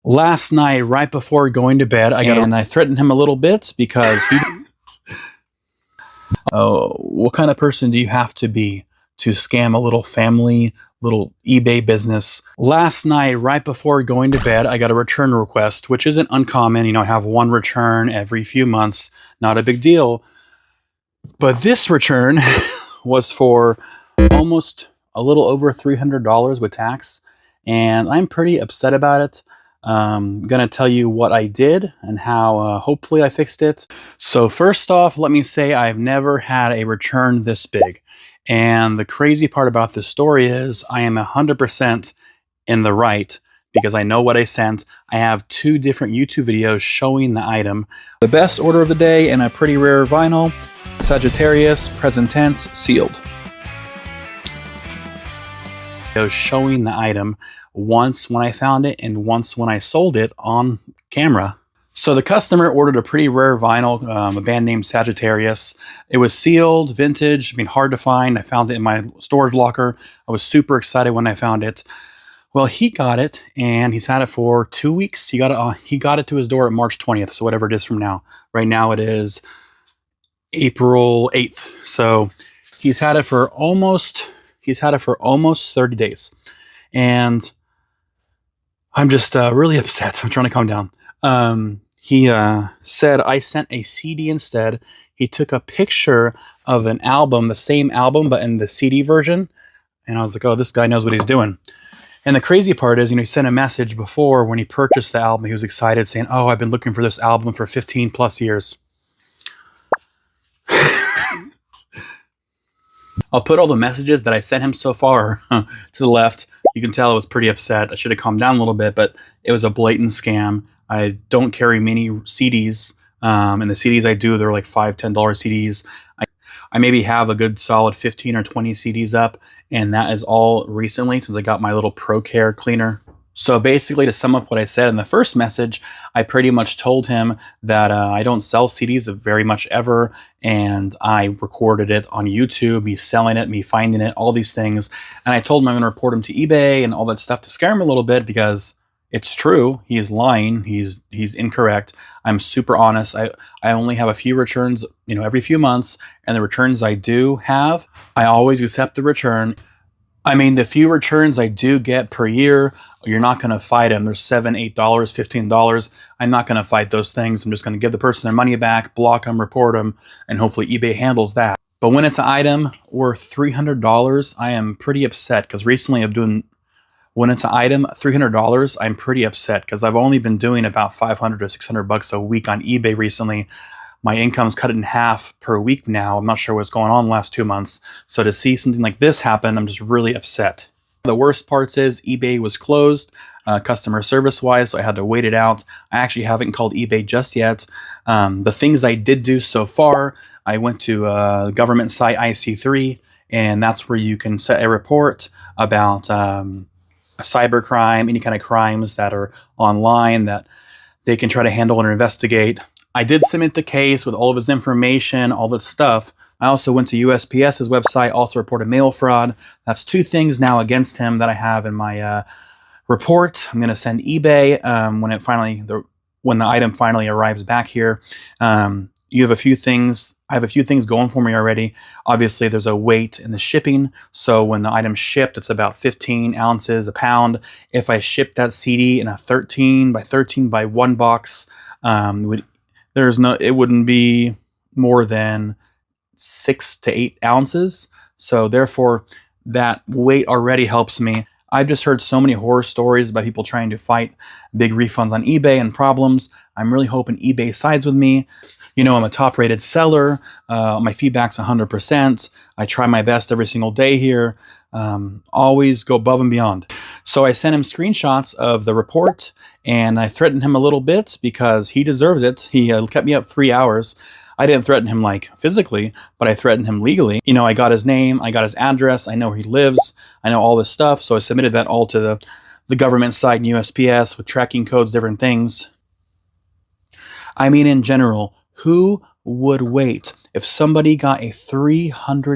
Last night, right before going to bed, I threatened him a little bit because he. What kind of person do you have to be to scam a little family, little eBay business? Last night, right before going to bed, I got a return request, which isn't uncommon. I have one return every few months, not a big deal. But this return was for almost a little over $300 with tax, and I'm pretty upset about it. I'm gonna tell you what I did and how hopefully I fixed it. So first off, let me say I've never had a return this big. And the crazy part about this story is I am 100% in the right because I know what I sent. I have 2 different YouTube videos showing the item. The best order of the day and a pretty rare vinyl, Sagittarius, present tense, sealed. Showing the item once when I found it and once when I sold it on camera. So the customer ordered a pretty rare vinyl, a band named Sagittarius. It was sealed, vintage, hard to find. I found it in my storage locker. I was super excited when I found it. Well, he got it and he's had it for 2 weeks. He got it to his door at March 20th, so whatever it is from now. Right now it is April 8th. So he's had it for almost 30 days. And I'm just really upset. I'm trying to calm down. He said I sent a CD instead. He took a picture of an album, the same album, but in the CD version. And I was like, oh, this guy knows what he's doing. And the crazy part is, he sent a message before when he purchased the album. He was excited saying, oh, I've been looking for this album for 15 plus years. I'll put all the messages that I sent him so far to the left. You can tell I was pretty upset. I should have calmed down a little bit, but it was a blatant scam. I don't carry many CDs, and the CDs I do, they're like $5, $10 CDs. I maybe have a good solid 15 or 20 CDs up, and that is all recently since I got my little Pro Care cleaner. So basically, to sum up what I said in the first message, I pretty much told him that I don't sell CDs very much ever, and I recorded it on YouTube, me selling it, me finding it, all these things. And I told him I'm going to report him to eBay and all that stuff to scare him a little bit because it's true. He is lying. He's incorrect. I'm super honest. I only have a few returns, every few months, and the returns I do have, I always accept the return. The few returns I do get per year, you're not going to fight them. There's $7, $8, $15. I'm not going to fight those things. I'm just going to give the person their money back, block them, report them, and hopefully eBay handles that. But when it's an item worth $300, I am pretty upset because recently when it's an item, $300, I'm pretty upset because I've only been doing about $500 to $600 a week on eBay recently. My income's cut in half per week now. I'm not sure what's going on the last 2 months. So to see something like this happen, I'm just really upset. The worst part is eBay was closed, customer service-wise, so I had to wait it out. I actually haven't called eBay just yet. The things I did do so far, I went to a government site, IC3, and that's where you can set a report about cybercrime, any kind of crimes that are online that they can try to handle and investigate. I did submit the case with all of his information, all this stuff. I also went to USPS's website, also reported mail fraud. That's 2 things now against him that I have in my report. I'm going to send eBay when the item finally arrives back here. You have a few things. I have a few things going for me already. Obviously, there's a weight in the shipping. So when the item's shipped, it's about 15 ounces, a pound. If I ship that CD in a 13 by 13 by 1 box, it wouldn't be more than 6 to 8 ounces. So therefore, that weight already helps me. I've just heard so many horror stories about people trying to fight big refunds on eBay and problems. I'm really hoping eBay sides with me. I'm a top-rated seller. My feedback's 100%. I try my best every single day here. Always go above and beyond. So I sent him screenshots of the report, and I threatened him a little bit because he deserved it. He kept me up 3 hours. I didn't threaten him physically, but I threatened him legally. I got his name, I got his address, I know where he lives, I know all this stuff. So I submitted that all to the government site and USPS with tracking codes, different things. In general, who would wait? If somebody got a $300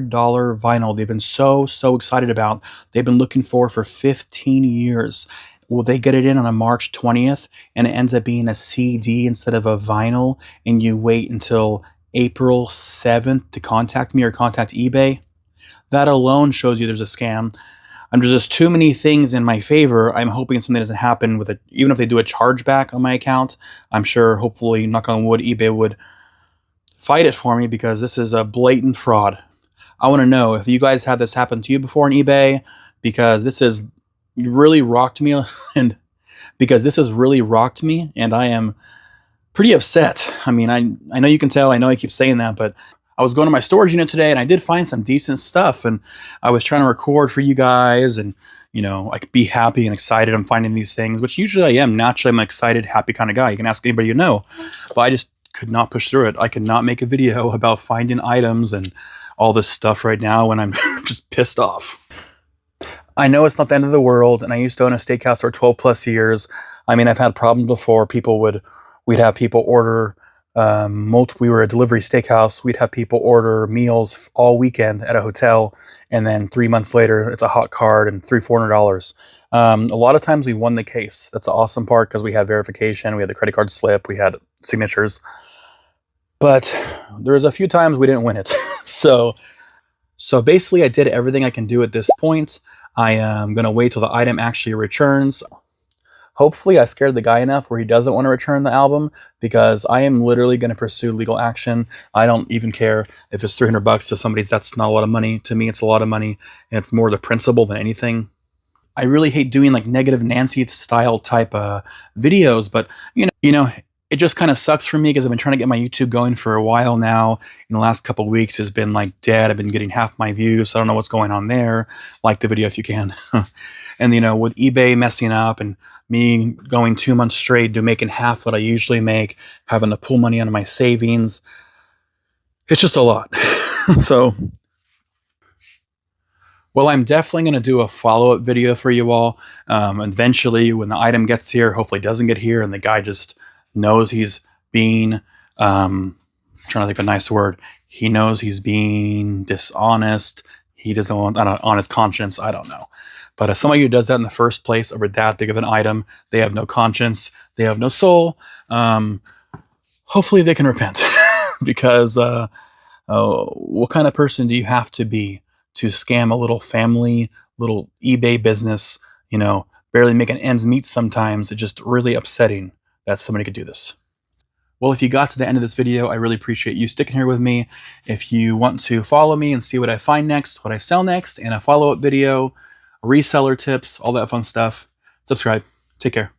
vinyl they've been so excited about, they've been looking for 15 years, Well, they get it in on a March 20th and it ends up being a CD instead of a vinyl, and you wait until April 7th to contact me or contact eBay. That alone shows you there's a scam. There's just too many things in my favor. I'm hoping something doesn't happen with it. Even if they do a chargeback on my account, I'm sure, hopefully, knock on wood, eBay would fight it for me, because this is a blatant fraud. I want to know if you guys had this happen to you before on eBay, because this has really rocked me, and I am pretty upset. I mean, I know you can tell, I know I keep saying that, but I was going to my storage unit today and I did find some decent stuff, and I was trying to record for you guys, and I could be happy and excited I'm finding these things, which usually I am. Naturally, I'm an excited, happy kind of guy. You can ask anybody you know, but I just could not push through it. I could not make a video about finding items and all this stuff right now when I'm just pissed off. I know it's not the end of the world, and I used to own a steakhouse for 12 plus years. I mean, I've had problems before. We'd have people order, we were a delivery steakhouse. We'd have people order meals all weekend at a hotel, and then 3 months later, it's a hot card and $300-400. A lot of times we won the case. That's the awesome part, because we had verification, we had the credit card slip, we had signatures. But there was a few times we didn't win it. So basically, I did everything I can do at this point. I am going to wait till the item actually returns. Hopefully, I scared the guy enough where he doesn't want to return the album, because I am literally going to pursue legal action. I don't even care if it's $300 to somebody's. That's not a lot of money. To me, it's a lot of money, and it's more the principle than anything. I really hate doing like negative Nancy style type videos, but it just kind of sucks for me, because I've been trying to get my YouTube going for a while now. In the last couple of weeks, has been like dead. I've been getting half my views, so I don't know what's going on there. Like the video if you can. And with eBay messing up and me going 2 months straight to making half what I usually make, having to pull money out of my savings, it's just a lot. So, well, I'm definitely going to do a follow-up video for you all. Eventually, when the item gets here, hopefully it doesn't get here, and the guy just knows he's being, trying to think of a nice word. He knows he's being dishonest. He doesn't want an honest conscience. I don't know. But as somebody who does that in the first place over that big of an item, they have no conscience. They have no soul. Hopefully they can repent. Because what kind of person do you have to be to scam a little family, little eBay business, barely making ends meet sometimes? It's just really upsetting that somebody could do this. Well, if you got to the end of this video, I really appreciate you sticking here with me. If you want to follow me and see what I find next, what I sell next, and a follow-up video, reseller tips, all that fun stuff, subscribe. Take care.